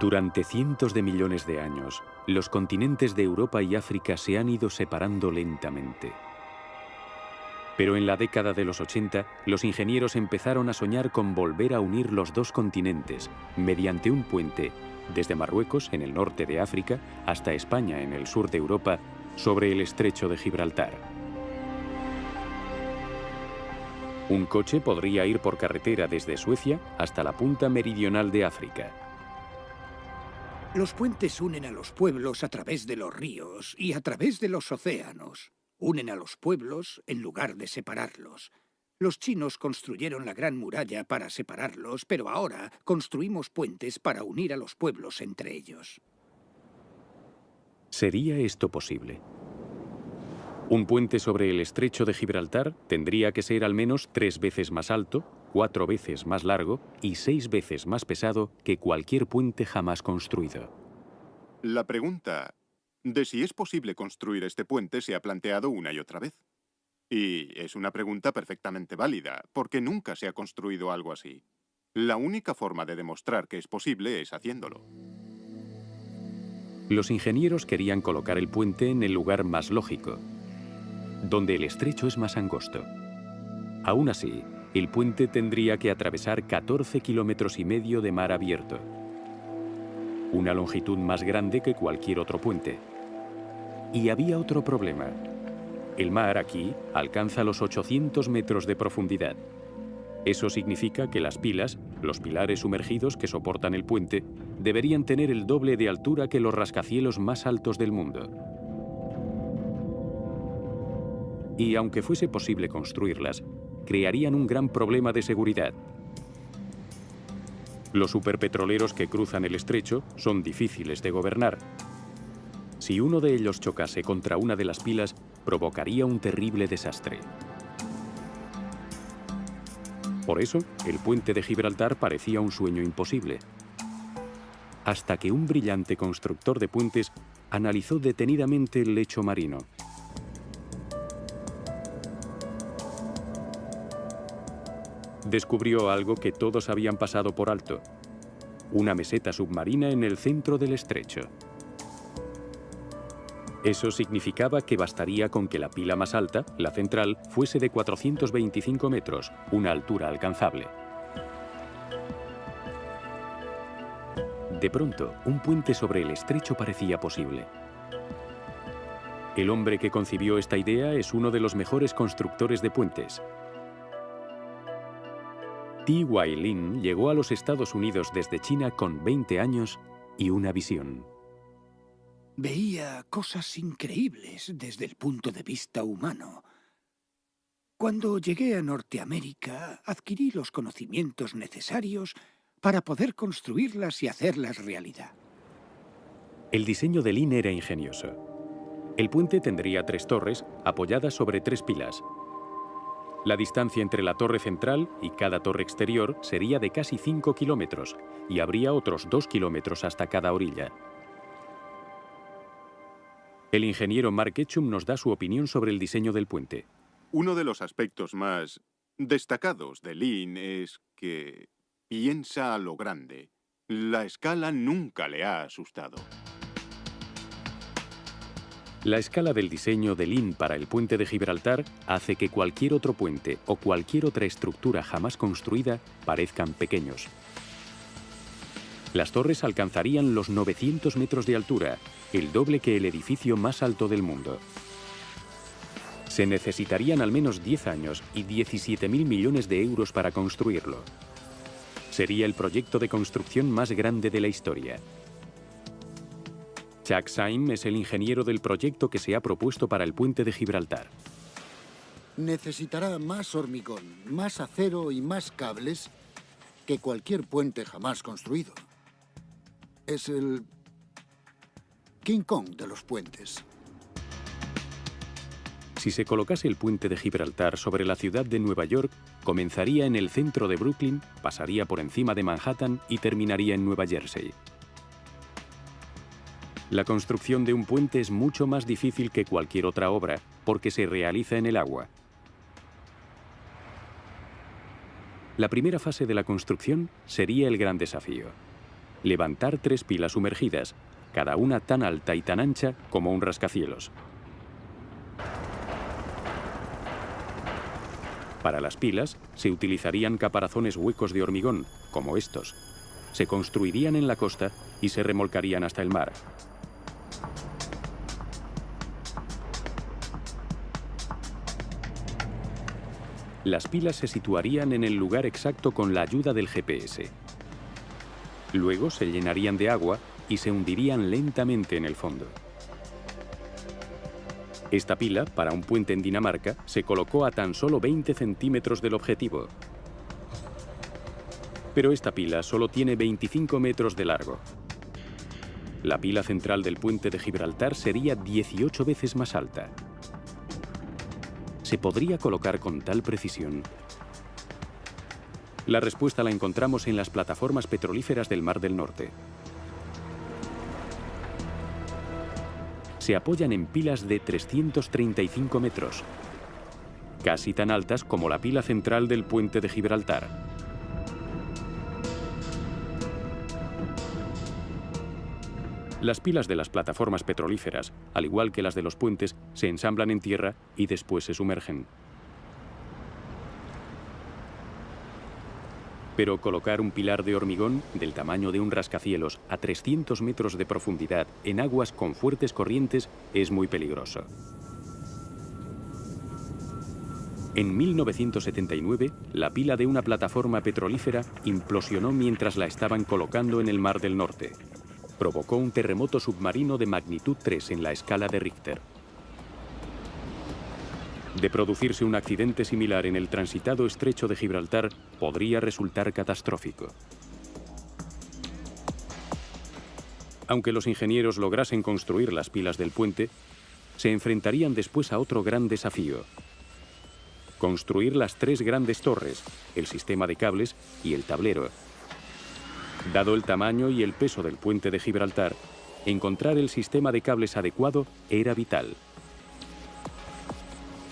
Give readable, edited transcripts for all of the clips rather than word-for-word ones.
Durante cientos de millones de años, los continentes de Europa y África se han ido separando lentamente. Pero en la década de los 80, los ingenieros empezaron a soñar con volver a unir los dos continentes mediante un puente desde Marruecos, en el norte de África, hasta España, en el sur de Europa, sobre el estrecho de Gibraltar. Un coche podría ir por carretera desde Suecia hasta la punta meridional de África. Los puentes unen a los pueblos a través de los ríos y a través de los océanos. Unen a los pueblos en lugar de separarlos. Los chinos construyeron la Gran Muralla para separarlos, pero ahora construimos puentes para unir a los pueblos entre ellos. ¿Sería esto posible? Un puente sobre el estrecho de Gibraltar tendría que ser al menos 3 veces más alto, 4 veces más largo y 6 veces más pesado que cualquier puente jamás construido. La pregunta de si es posible construir este puente se ha planteado una y otra vez. Y es una pregunta perfectamente válida, porque nunca se ha construido algo así. La única forma de demostrar que es posible es haciéndolo. Los ingenieros querían colocar el puente en el lugar más lógico, donde el estrecho es más angosto. Aún así, el puente tendría que atravesar 14,5 kilómetros de mar abierto, una longitud más grande que cualquier otro puente. Y había otro problema. El mar aquí alcanza los 800 metros de profundidad. Eso significa que las pilas, los pilares sumergidos que soportan el puente, deberían tener el doble de altura que los rascacielos más altos del mundo. Y aunque fuese posible construirlas, crearían un gran problema de seguridad. Los superpetroleros que cruzan el estrecho son difíciles de gobernar. Si uno de ellos chocase contra una de las pilas, provocaría un terrible desastre. Por eso, el puente de Gibraltar parecía un sueño imposible. Hasta que un brillante constructor de puentes analizó detenidamente el lecho marino. Descubrió algo que todos habían pasado por alto: una meseta submarina en el centro del estrecho. Eso significaba que bastaría con que la pila más alta, la central, fuese de 425 metros, una altura alcanzable. De pronto, un puente sobre el estrecho parecía posible. El hombre que concibió esta idea es uno de los mejores constructores de puentes. T.Y. Lin llegó a los Estados Unidos desde China con 20 años y una visión. Veía cosas increíbles desde el punto de vista humano. Cuando llegué a Norteamérica, adquirí los conocimientos necesarios para poder construirlas y hacerlas realidad. El diseño de Lin era ingenioso. El puente tendría 3 torres apoyadas sobre 3 pilas. La distancia entre la torre central y cada torre exterior sería de casi 5 kilómetros y habría otros 2 kilómetros hasta cada orilla. El ingeniero Mark Ketchum nos da su opinión sobre el diseño del puente. Uno de los aspectos más destacados de Lin es que piensa a lo grande. La escala nunca le ha asustado. La escala del diseño de Lin para el puente de Gibraltar hace que cualquier otro puente o cualquier otra estructura jamás construida parezcan pequeños. Las torres alcanzarían los 900 metros de altura, el doble que el edificio más alto del mundo. Se necesitarían al menos 10 años y 17.000 millones de euros para construirlo. Sería el proyecto de construcción más grande de la historia. Chuck Syme es el ingeniero del proyecto que se ha propuesto para el puente de Gibraltar. Necesitará más hormigón, más acero y más cables que cualquier puente jamás construido. Es el King Kong de los puentes. Si se colocase el puente de Gibraltar sobre la ciudad de Nueva York, comenzaría en el centro de Brooklyn, pasaría por encima de Manhattan y terminaría en Nueva Jersey. La construcción de un puente es mucho más difícil que cualquier otra obra porque se realiza en el agua. La primera fase de la construcción sería el gran desafío. levantar 3 pilas sumergidas, cada una tan alta y tan ancha como un rascacielos. Para las pilas se utilizarían caparazones huecos de hormigón, como estos. Se construirían en la costa y se remolcarían hasta el mar. Las pilas se situarían en el lugar exacto con la ayuda del GPS. Luego se llenarían de agua y se hundirían lentamente en el fondo. Esta pila, para un puente en Dinamarca, se colocó a tan solo 20 centímetros del objetivo. Pero esta pila solo tiene 25 metros de largo. La pila central del puente de Gibraltar sería 18 veces más alta. ¿Se podría colocar con tal precisión? La respuesta la encontramos en las plataformas petrolíferas del Mar del Norte. Se apoyan en pilas de 335 metros, casi tan altas como la pila central del puente de Gibraltar. Las pilas de las plataformas petrolíferas, al igual que las de los puentes, se ensamblan en tierra y después se sumergen. Pero colocar un pilar de hormigón del tamaño de un rascacielos a 300 metros de profundidad en aguas con fuertes corrientes es muy peligroso. En 1979, la pila de una plataforma petrolífera implosionó mientras la estaban colocando en el Mar del Norte. Provocó un terremoto submarino de magnitud 3 en la escala de Richter. De producirse un accidente similar en el transitado estrecho de Gibraltar, podría resultar catastrófico. Aunque los ingenieros lograsen construir las pilas del puente, se enfrentarían después a otro gran desafío: construir las 3 grandes torres, el sistema de cables y el tablero. Dado el tamaño y el peso del puente de Gibraltar, encontrar el sistema de cables adecuado era vital.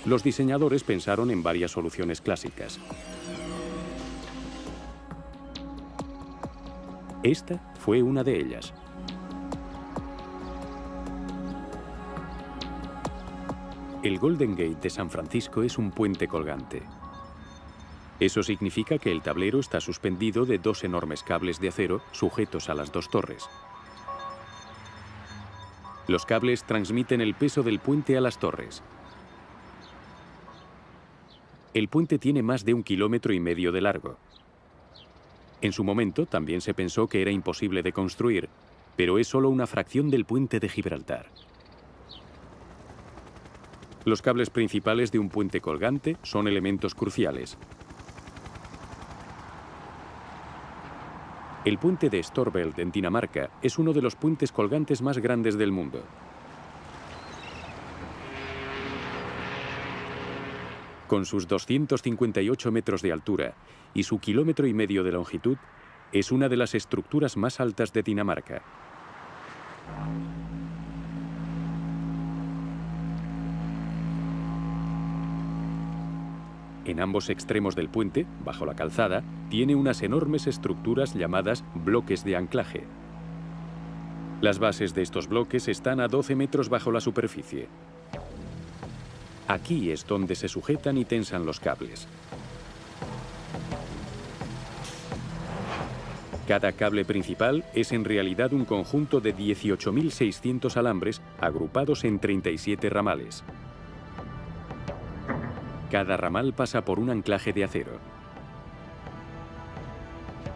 Los diseñadores pensaron en varias soluciones clásicas. Esta fue una de ellas. El Golden Gate de San Francisco es un puente colgante. Eso significa que el tablero está suspendido de 2 enormes cables de acero sujetos a las 2 torres. Los cables transmiten el peso del puente a las torres. El puente tiene más de 1,5 kilómetros de largo. En su momento también se pensó que era imposible de construir, pero es solo una fracción del puente de Gibraltar. Los cables principales de un puente colgante son elementos cruciales. El puente de Storebælt en Dinamarca es uno de los puentes colgantes más grandes del mundo. Con sus 258 metros de altura y su 1,5 kilómetros de longitud, es una de las estructuras más altas de Dinamarca. En ambos extremos del puente, bajo la calzada, tiene unas enormes estructuras llamadas bloques de anclaje. Las bases de estos bloques están a 12 metros bajo la superficie. Aquí es donde se sujetan y tensan los cables. Cada cable principal es en realidad un conjunto de 18.600 alambres agrupados en 37 ramales. Cada ramal pasa por un anclaje de acero.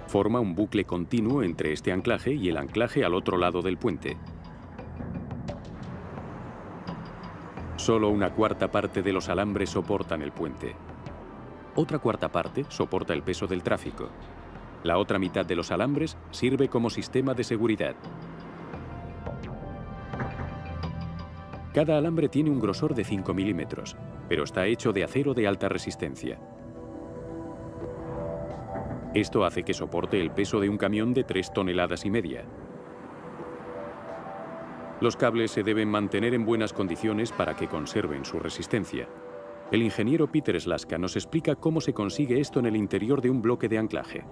Forma un bucle continuo entre este anclaje y el anclaje al otro lado del puente. Solo una cuarta parte de los alambres soportan el puente. Otra cuarta parte soporta el peso del tráfico. La otra mitad de los alambres sirve como sistema de seguridad. Cada alambre tiene un grosor de 5 milímetros, pero está hecho de acero de alta resistencia. Esto hace que soporte el peso de un camión de 3,5 toneladas. Los cables se deben mantener en buenas condiciones para que conserven su resistencia. El ingeniero Peter Slaska nos explica cómo se consigue esto en el interior de un bloque de anclaje.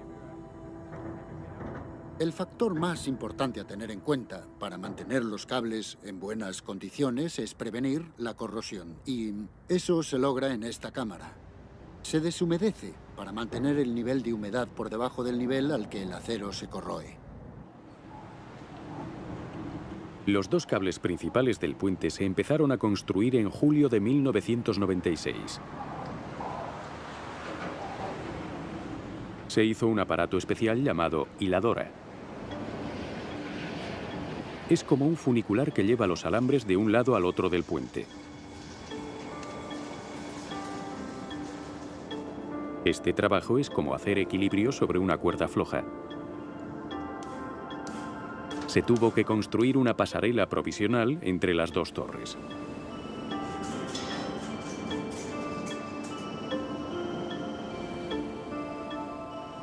El factor más importante a tener en cuenta para mantener los cables en buenas condiciones es prevenir la corrosión, y eso se logra en esta cámara. Se deshumedece para mantener el nivel de humedad por debajo del nivel al que el acero se corroe. Los dos cables principales del puente se empezaron a construir en julio de 1996. Se hizo un aparato especial llamado hiladora. Es como un funicular que lleva los alambres de un lado al otro del puente. Este trabajo es como hacer equilibrio sobre una cuerda floja. Se tuvo que construir una pasarela provisional entre las dos torres.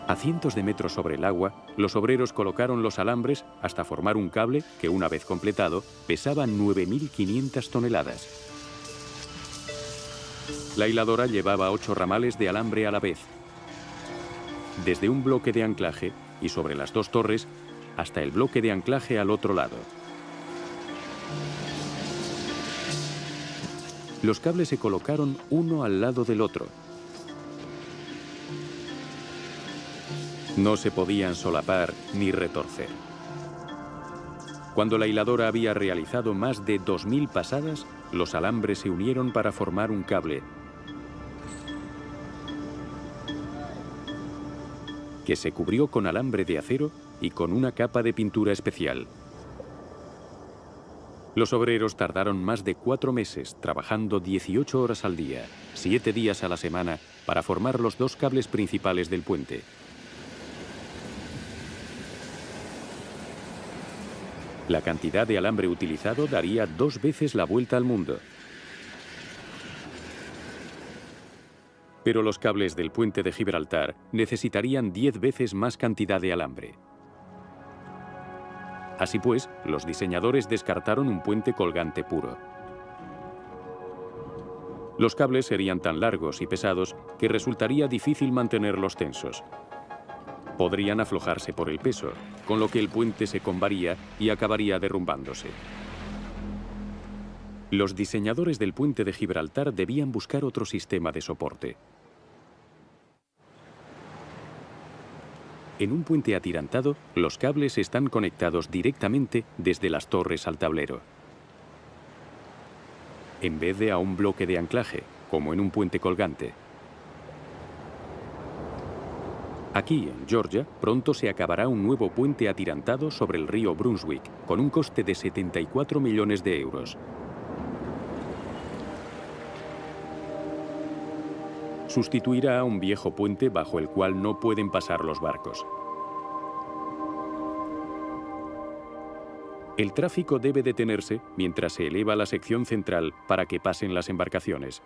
A cientos de metros sobre el agua, los obreros colocaron los alambres hasta formar un cable que, una vez completado, pesaba 9.500 toneladas. La hiladora llevaba 8 ramales de alambre a la vez, desde un bloque de anclaje y sobre las dos torres hasta el bloque de anclaje al otro lado. Los cables se colocaron uno al lado del otro. No se podían solapar ni retorcer. Cuando la hiladora había realizado más de 2.000 pasadas, los alambres se unieron para formar un cable que se cubrió con alambre de acero y con una capa de pintura especial. Los obreros tardaron más de 4 meses trabajando 18 horas al día, 7 días a la semana, para formar los dos cables principales del puente. La cantidad de alambre utilizado daría 2 veces la vuelta al mundo. Pero los cables del puente de Gibraltar necesitarían 10 veces más cantidad de alambre. Así pues, los diseñadores descartaron un puente colgante puro. Los cables serían tan largos y pesados que resultaría difícil mantenerlos tensos. Podrían aflojarse por el peso, con lo que el puente se combaría y acabaría derrumbándose. Los diseñadores del puente de Gibraltar debían buscar otro sistema de soporte. En un puente atirantado, los cables están conectados directamente desde las torres al tablero, en vez de a un bloque de anclaje, como en un puente colgante. Aquí, en Georgia, pronto se acabará un nuevo puente atirantado sobre el río Brunswick, con un coste de 74 millones de euros. Sustituirá a un viejo puente bajo el cual no pueden pasar los barcos. El tráfico debe detenerse mientras se eleva la sección central para que pasen las embarcaciones.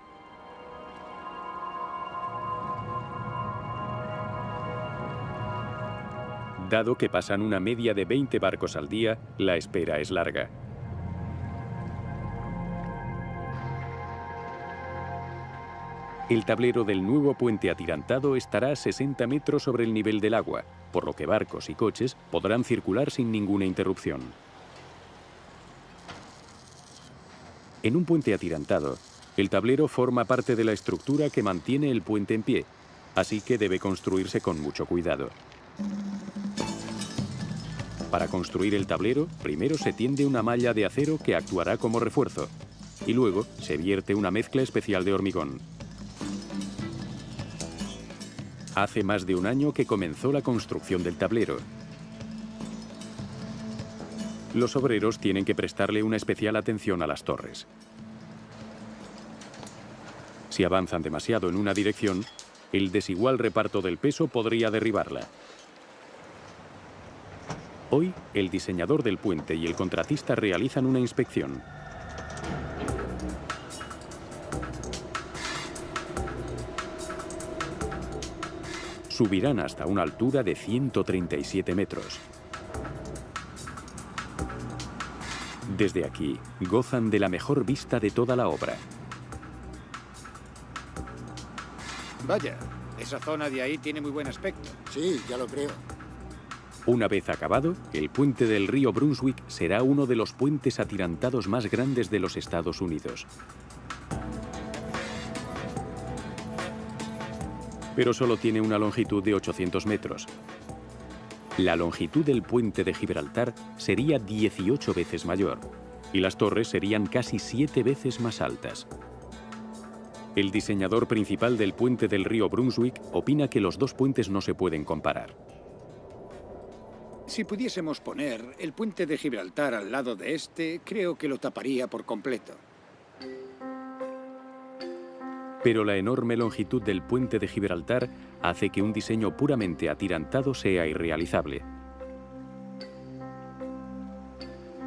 Dado que pasan una media de 20 barcos al día, la espera es larga. El tablero del nuevo puente atirantado estará a 60 metros sobre el nivel del agua, por lo que barcos y coches podrán circular sin ninguna interrupción. En un puente atirantado, el tablero forma parte de la estructura que mantiene el puente en pie, así que debe construirse con mucho cuidado. Para construir el tablero, primero se tiende una malla de acero que actuará como refuerzo, y luego se vierte una mezcla especial de hormigón. Hace más de un año que comenzó la construcción del tablero. Los obreros tienen que prestarle una especial atención a las torres. Si avanzan demasiado en una dirección, el desigual reparto del peso podría derribarla. Hoy, el diseñador del puente y el contratista realizan una inspección. Subirán hasta una altura de 137 metros. Desde aquí, gozan de la mejor vista de toda la obra. Vaya, esa zona de ahí tiene muy buen aspecto. Sí, ya lo creo. Una vez acabado, el puente del río Brunswick será uno de los puentes atirantados más grandes de los Estados Unidos. Pero solo tiene una longitud de 800 metros. La longitud del puente de Gibraltar sería 18 veces mayor, y las torres serían casi 7 veces más altas. El diseñador principal del puente del río Brunswick opina que los dos puentes no se pueden comparar. Si pudiésemos poner el puente de Gibraltar al lado de este, creo que lo taparía por completo. Pero la enorme longitud del puente de Gibraltar hace que un diseño puramente atirantado sea irrealizable.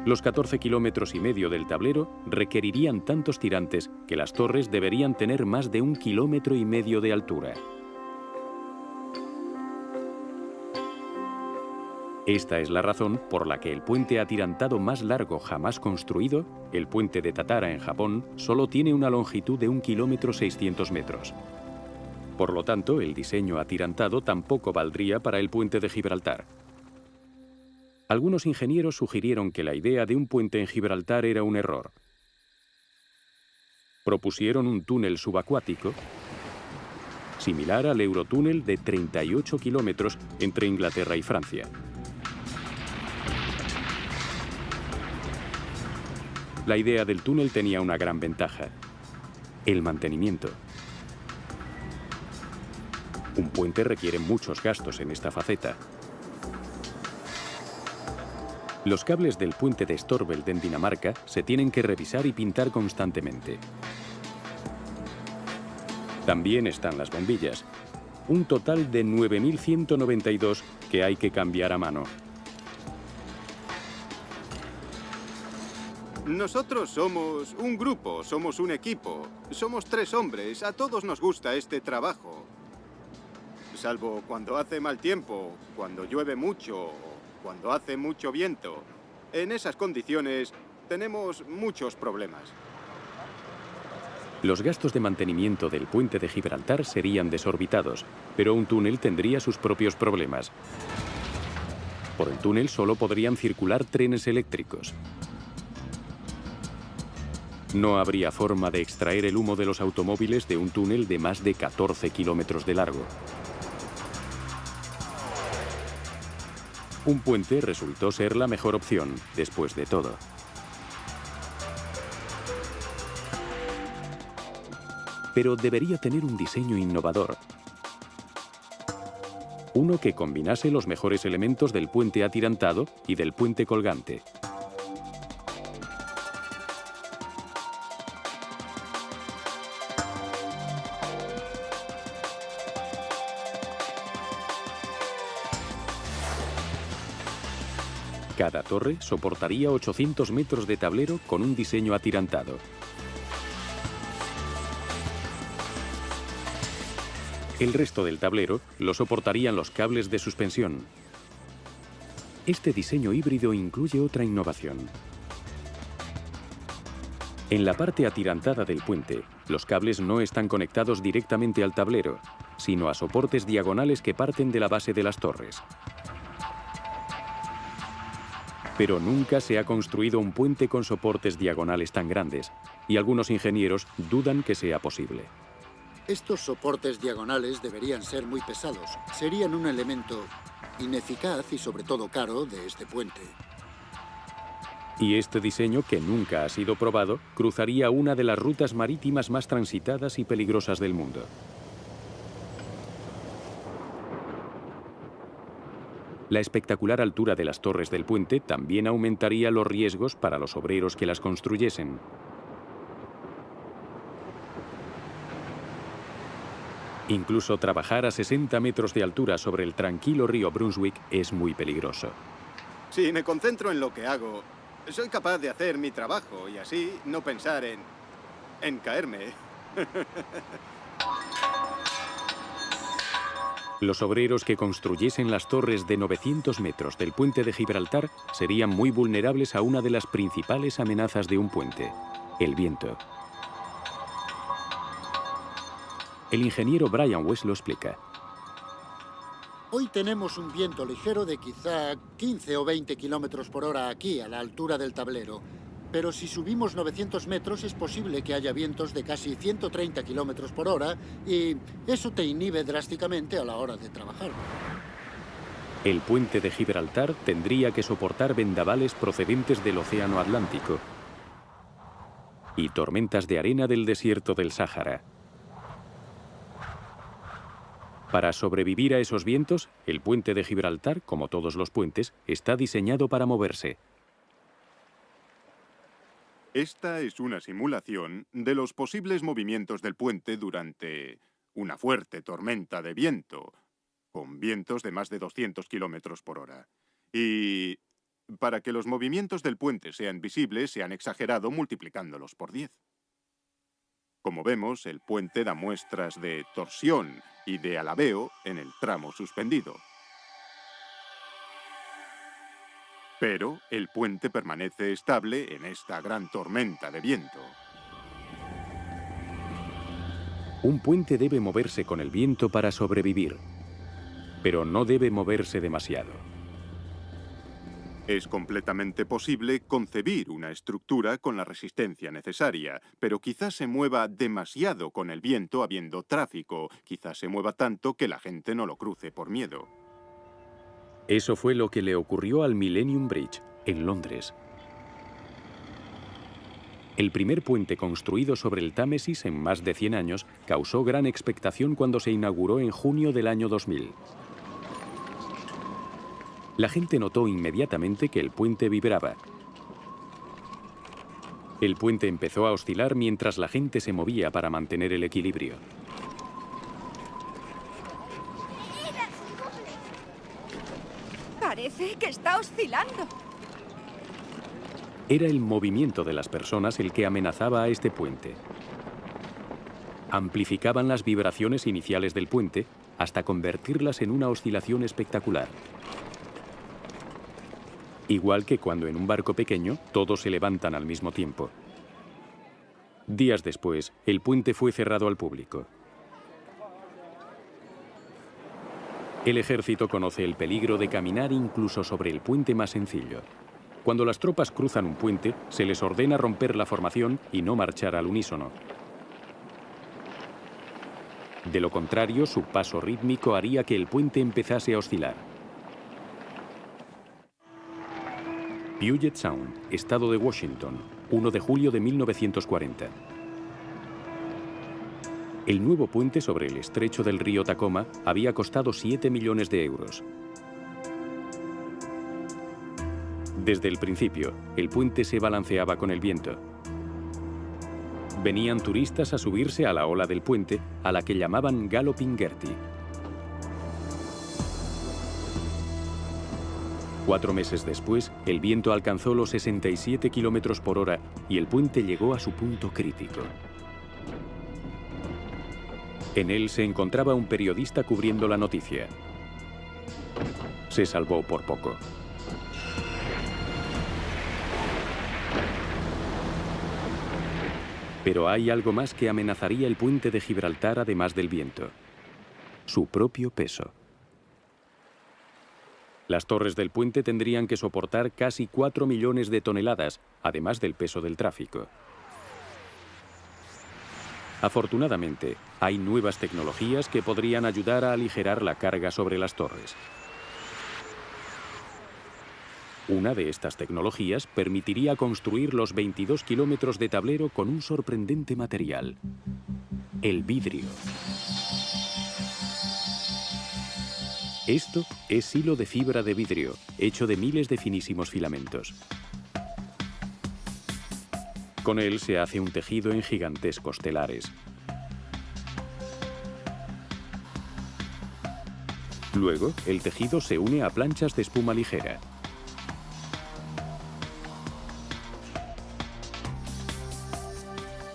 Los 14,5 kilómetros del tablero requerirían tantos tirantes que las torres deberían tener más de 1,5 kilómetros de altura. Esta es la razón por la que el puente atirantado más largo jamás construido, el puente de Tatara en Japón, solo tiene una longitud de 1,6 kilómetros. Por lo tanto, el diseño atirantado tampoco valdría para el puente de Gibraltar. Algunos ingenieros sugirieron que la idea de un puente en Gibraltar era un error. Propusieron un túnel subacuático similar al Eurotúnel de 38 kilómetros entre Inglaterra y Francia. La idea del túnel tenía una gran ventaja: el mantenimiento. Un puente requiere muchos gastos en esta faceta. Los cables del puente de Storebælt en Dinamarca se tienen que revisar y pintar constantemente. También están las bombillas, un total de 9.192 que hay que cambiar a mano. Nosotros somos un grupo, somos un equipo. Somos 3 hombres, a todos nos gusta este trabajo. Salvo cuando hace mal tiempo, cuando llueve mucho, o cuando hace mucho viento. En esas condiciones tenemos muchos problemas. Los gastos de mantenimiento del puente de Gibraltar serían desorbitados, pero un túnel tendría sus propios problemas. Por el túnel solo podrían circular trenes eléctricos. No habría forma de extraer el humo de los automóviles de un túnel de más de 14 kilómetros de largo. Un puente resultó ser la mejor opción, después de todo. Pero debería tener un diseño innovador. Uno que combinase los mejores elementos del puente atirantado y del puente colgante. Cada torre soportaría 800 metros de tablero con un diseño atirantado. El resto del tablero lo soportarían los cables de suspensión. Este diseño híbrido incluye otra innovación. En la parte atirantada del puente, los cables no están conectados directamente al tablero, sino a soportes diagonales que parten de la base de las torres. Pero nunca se ha construido un puente con soportes diagonales tan grandes, y algunos ingenieros dudan que sea posible. Estos soportes diagonales deberían ser muy pesados. Serían un elemento ineficaz y sobre todo caro de este puente. Y este diseño, que nunca ha sido probado, cruzaría una de las rutas marítimas más transitadas y peligrosas del mundo. La espectacular altura de las torres del puente también aumentaría los riesgos para los obreros que las construyesen. Incluso trabajar a 60 metros de altura sobre el tranquilo río Brunswick es muy peligroso. Si me concentro en lo que hago, soy capaz de hacer mi trabajo y así no pensar en caerme. Los obreros que construyesen las torres de 900 metros del puente de Gibraltar serían muy vulnerables a una de las principales amenazas de un puente: el viento. El ingeniero Brian West lo explica. Hoy tenemos un viento ligero de quizá 15 o 20 kilómetros por hora aquí, a la altura del tablero. Pero si subimos 900 metros es posible que haya vientos de casi 130 kilómetros por hora y eso te inhibe drásticamente a la hora de trabajar. El puente de Gibraltar tendría que soportar vendavales procedentes del Océano Atlántico y tormentas de arena del desierto del Sáhara. Para sobrevivir a esos vientos, el puente de Gibraltar, como todos los puentes, está diseñado para moverse. Esta es una simulación de los posibles movimientos del puente durante una fuerte tormenta de viento, con vientos de más de 200 kilómetros por hora. Y para que los movimientos del puente sean visibles, se han exagerado multiplicándolos por 10. Como vemos, el puente da muestras de torsión y de alabeo en el tramo suspendido. Pero el puente permanece estable en esta gran tormenta de viento. Un puente debe moverse con el viento para sobrevivir, pero no debe moverse demasiado. Es completamente posible concebir una estructura con la resistencia necesaria, pero quizás se mueva demasiado con el viento habiendo tráfico, quizás se mueva tanto que la gente no lo cruce por miedo. Eso fue lo que le ocurrió al Millennium Bridge, en Londres. El primer puente construido sobre el Támesis en más de 100 años causó gran expectación cuando se inauguró en junio del año 2000. La gente notó inmediatamente que el puente vibraba. El puente empezó a oscilar mientras la gente se movía para mantener el equilibrio. Parece que está oscilando. Era el movimiento de las personas el que amenazaba a este puente. Amplificaban las vibraciones iniciales del puente hasta convertirlas en una oscilación espectacular. Igual que cuando en un barco pequeño todos se levantan al mismo tiempo. Días después, el puente fue cerrado al público. El ejército conoce el peligro de caminar incluso sobre el puente más sencillo. Cuando las tropas cruzan un puente, se les ordena romper la formación y no marchar al unísono. De lo contrario, su paso rítmico haría que el puente empezase a oscilar. Puget Sound, estado de Washington, 1 de julio de 1940. El nuevo puente sobre el estrecho del río Tacoma había costado 7 millones de euros. Desde el principio, el puente se balanceaba con el viento. Venían turistas a subirse a la ola del puente, a la que llamaban Galloping Gertie. 4 meses después, el viento alcanzó los 67 kilómetros por hora y el puente llegó a su punto crítico. En él se encontraba un periodista cubriendo la noticia. Se salvó por poco. Pero hay algo más que amenazaría el puente de Gibraltar además del viento. Su propio peso. Las torres del puente tendrían que soportar casi 4 millones de toneladas, además del peso del tráfico. Afortunadamente, hay nuevas tecnologías que podrían ayudar a aligerar la carga sobre las torres. Una de estas tecnologías permitiría construir los 22 kilómetros de tablero con un sorprendente material: el vidrio. Esto es hilo de fibra de vidrio, hecho de miles de finísimos filamentos. Con él se hace un tejido en gigantescos telares. Luego, el tejido se une a planchas de espuma ligera.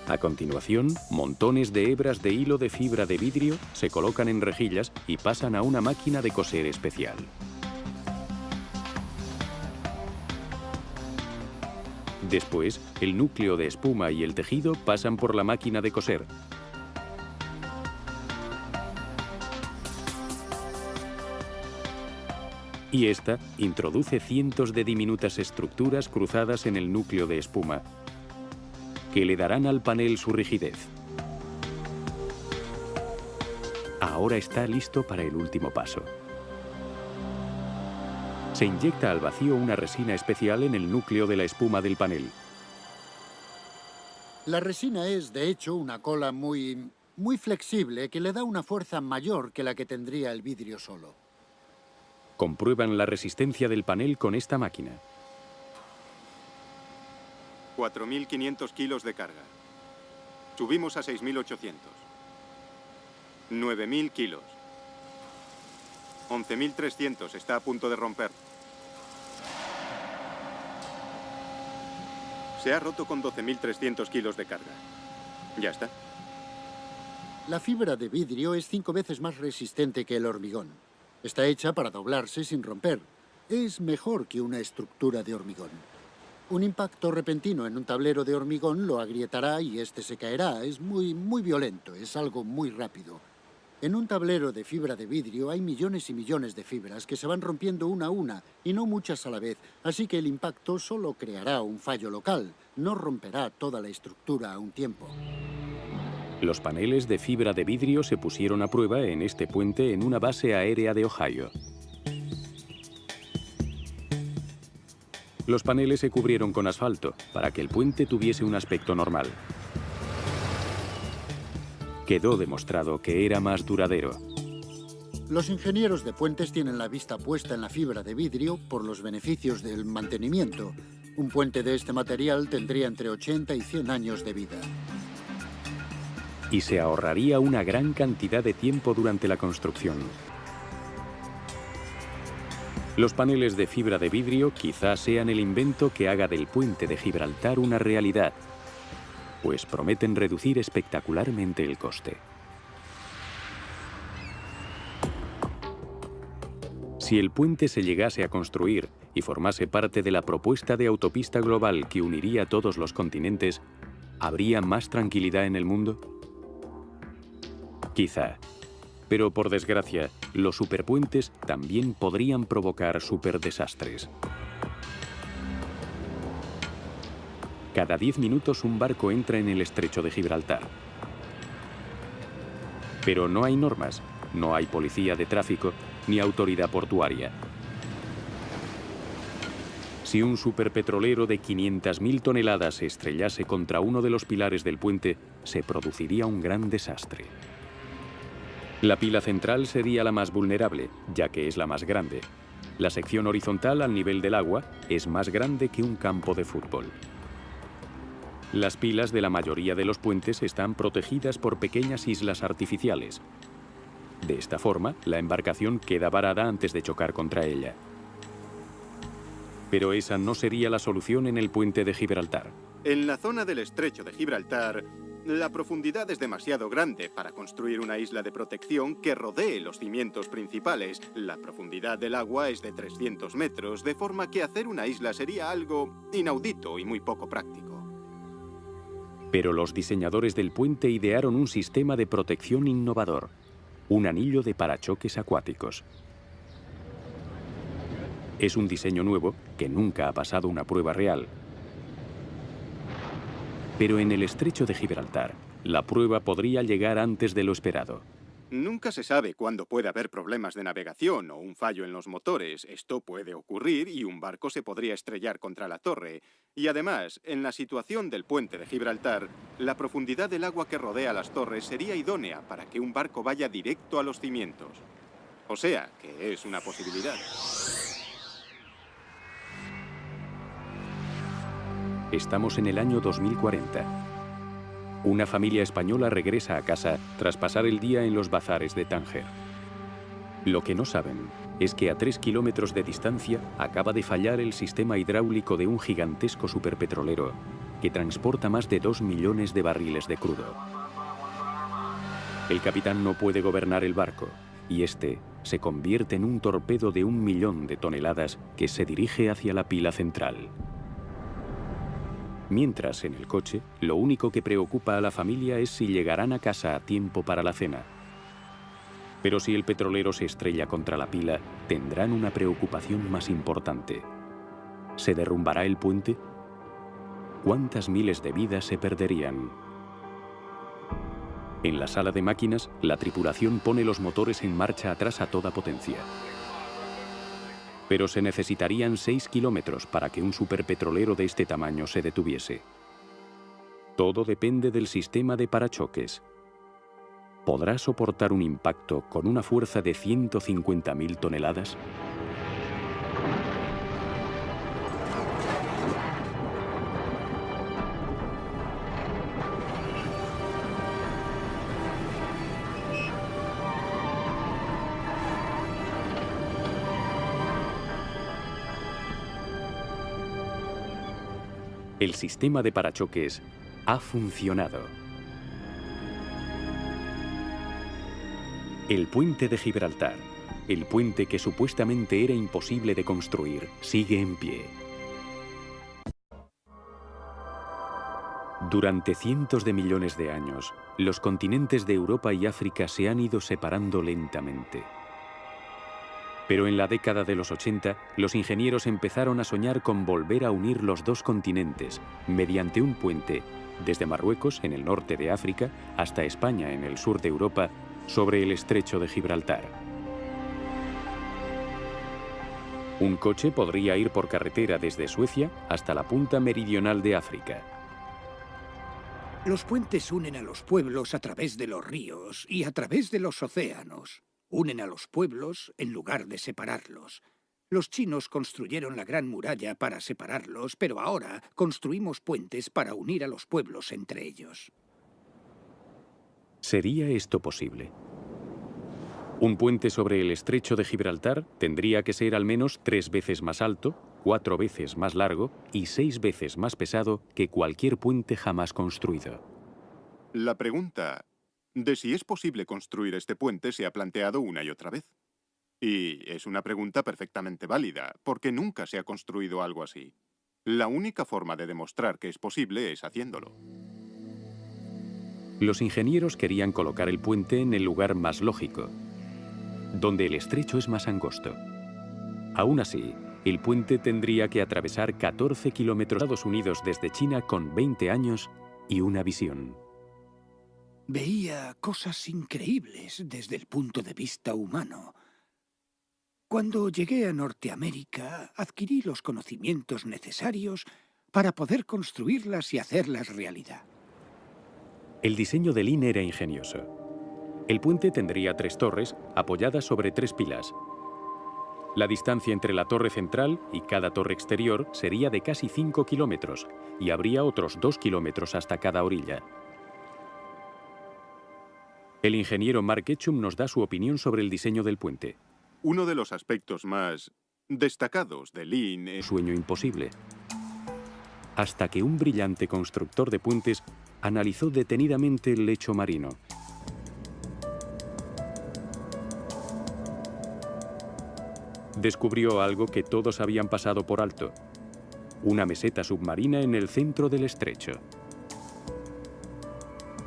A continuación, montones de hebras de hilo de fibra de vidrio se colocan en rejillas y pasan a una máquina de coser especial. Después, el núcleo de espuma y el tejido pasan por la máquina de coser. Y esta introduce cientos de diminutas estructuras cruzadas en el núcleo de espuma, que le darán al panel su rigidez. Ahora está listo para el último paso. Se inyecta al vacío una resina especial en el núcleo de la espuma del panel. La resina es, de hecho, una cola muy flexible que le da una fuerza mayor que la que tendría el vidrio solo. Comprueban la resistencia del panel con esta máquina. 4.500 kilos de carga. Subimos a 6.800. 9.000 kilos. 11.300. Está a punto de romper. Se ha roto con 12.300 kilos de carga. Ya está. La fibra de vidrio es 5 veces más resistente que el hormigón. Está hecha para doblarse sin romper. Es mejor que una estructura de hormigón. Un impacto repentino en un tablero de hormigón lo agrietará y este se caerá. Es muy violento, es algo muy rápido. En un tablero de fibra de vidrio hay millones y millones de fibras que se van rompiendo una a una y no muchas a la vez, así que el impacto solo creará un fallo local, no romperá toda la estructura a un tiempo. Los paneles de fibra de vidrio se pusieron a prueba en este puente en una base aérea de Ohio. Los paneles se cubrieron con asfalto para que el puente tuviese un aspecto normal. Quedó demostrado que era más duradero. Los ingenieros de puentes tienen la vista puesta en la fibra de vidrio por los beneficios del mantenimiento. Un puente de este material tendría entre 80 y 100 años de vida. Y se ahorraría una gran cantidad de tiempo durante la construcción. Los paneles de fibra de vidrio quizás sean el invento que haga del puente de Gibraltar una realidad, pues prometen reducir espectacularmente el coste. Si el puente se llegase a construir y formase parte de la propuesta de autopista global que uniría todos los continentes, ¿habría más tranquilidad en el mundo? Quizá. Pero por desgracia, los superpuentes también podrían provocar superdesastres. Cada 10 minutos un barco entra en el estrecho de Gibraltar. Pero no hay normas, no hay policía de tráfico ni autoridad portuaria. Si un superpetrolero de 500.000 toneladas se estrellase contra uno de los pilares del puente, se produciría un gran desastre. La pila central sería la más vulnerable, ya que es la más grande. La sección horizontal al nivel del agua es más grande que un campo de fútbol. Las pilas de la mayoría de los puentes están protegidas por pequeñas islas artificiales. De esta forma, la embarcación queda varada antes de chocar contra ella. Pero esa no sería la solución en el puente de Gibraltar. En la zona del estrecho de Gibraltar, la profundidad es demasiado grande para construir una isla de protección que rodee los cimientos principales. La profundidad del agua es de 300 metros, de forma que hacer una isla sería algo inaudito y muy poco práctico. Pero los diseñadores del puente idearon un sistema de protección innovador, un anillo de parachoques acuáticos. Es un diseño nuevo que nunca ha pasado una prueba real. Pero en el estrecho de Gibraltar, la prueba podría llegar antes de lo esperado. Nunca se sabe cuándo puede haber problemas de navegación o un fallo en los motores. Esto puede ocurrir y un barco se podría estrellar contra la torre. Y además, en la situación del puente de Gibraltar, la profundidad del agua que rodea las torres sería idónea para que un barco vaya directo a los cimientos. O sea, que es una posibilidad. Estamos en el año 2040. Una familia española regresa a casa tras pasar el día en los bazares de Tánger. Lo que no saben es que a 3 kilómetros de distancia acaba de fallar el sistema hidráulico de un gigantesco superpetrolero que transporta más de 2 millones de barriles de crudo. El capitán no puede gobernar el barco y este se convierte en un torpedo de 1 millón de toneladas que se dirige hacia la pila central. Mientras, en el coche, lo único que preocupa a la familia es si llegarán a casa a tiempo para la cena. Pero si el petrolero se estrella contra la pila, tendrán una preocupación más importante. ¿Se derrumbará el puente? ¿Cuántas miles de vidas se perderían? En la sala de máquinas, la tripulación pone los motores en marcha atrás a toda potencia. Pero se necesitarían 6 kilómetros para que un superpetrolero de este tamaño se detuviese. Todo depende del sistema de parachoques. ¿Podrá soportar un impacto con una fuerza de 150.000 toneladas? El sistema de parachoques ha funcionado. El puente de Gibraltar, el puente que supuestamente era imposible de construir, sigue en pie. Durante cientos de millones de años, los continentes de Europa y África se han ido separando lentamente. Pero en la década de los 80, los ingenieros empezaron a soñar con volver a unir los dos continentes mediante un puente desde Marruecos, en el norte de África, hasta España, en el sur de Europa, sobre el estrecho de Gibraltar. Un coche podría ir por carretera desde Suecia hasta la punta meridional de África. Los puentes unen a los pueblos a través de los ríos y a través de los océanos. Unen a los pueblos en lugar de separarlos. Los chinos construyeron la Gran Muralla para separarlos, pero ahora construimos puentes para unir a los pueblos entre ellos. ¿Sería esto posible? Un puente sobre el estrecho de Gibraltar tendría que ser al menos 3 veces más alto, 4 veces más largo y 6 veces más pesado que cualquier puente jamás construido. La pregunta de si es posible construir este puente se ha planteado una y otra vez. Y es una pregunta perfectamente válida, porque nunca se ha construido algo así. La única forma de demostrar que es posible es haciéndolo. Los ingenieros querían colocar el puente en el lugar más lógico, donde el estrecho es más angosto. Aún así, el puente tendría que atravesar 14 kilómetros. Estados Unidos desde China con 20 años y una visión. Veía cosas increíbles desde el punto de vista humano. Cuando llegué a Norteamérica, adquirí los conocimientos necesarios para poder construirlas y hacerlas realidad. El diseño de Lin era ingenioso. El puente tendría 3 torres apoyadas sobre 3 pilas. La distancia entre la torre central y cada torre exterior sería de casi 5 kilómetros y habría otros 2 kilómetros hasta cada orilla. El ingeniero Mark Ketchum nos da su opinión sobre el diseño del puente. Uno de los aspectos más destacados de Lin es... Sueño imposible. Hasta que un brillante constructor de puentes analizó detenidamente el lecho marino. Descubrió algo que todos habían pasado por alto: una meseta submarina en el centro del estrecho.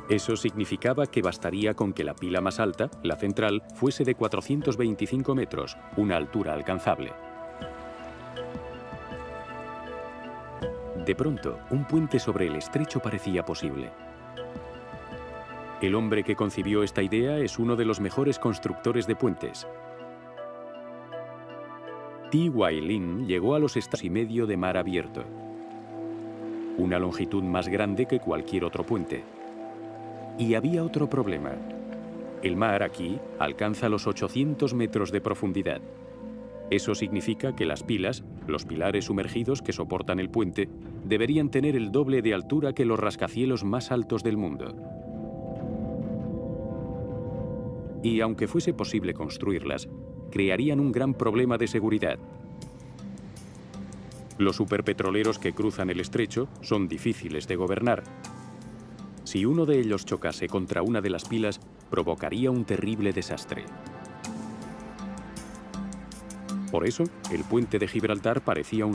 Eso significaba que bastaría con que la pila más alta, la central, fuese de 425 metros, una altura alcanzable. De pronto, un puente sobre el estrecho parecía posible. El hombre que concibió esta idea es uno de los mejores constructores de puentes. T.Y. Lin llegó a los Estados y medio de mar abierto, una longitud más grande que cualquier otro puente. Y había otro problema. El mar aquí alcanza los 800 metros de profundidad. Eso significa que las pilas, los pilares sumergidos que soportan el puente, deberían tener el doble de altura que los rascacielos más altos del mundo. Y aunque fuese posible construirlas, crearían un gran problema de seguridad. Los superpetroleros que cruzan el estrecho son difíciles de gobernar. Si uno de ellos chocase contra una de las pilas, provocaría un terrible desastre. Por eso, el puente de Gibraltar parecía un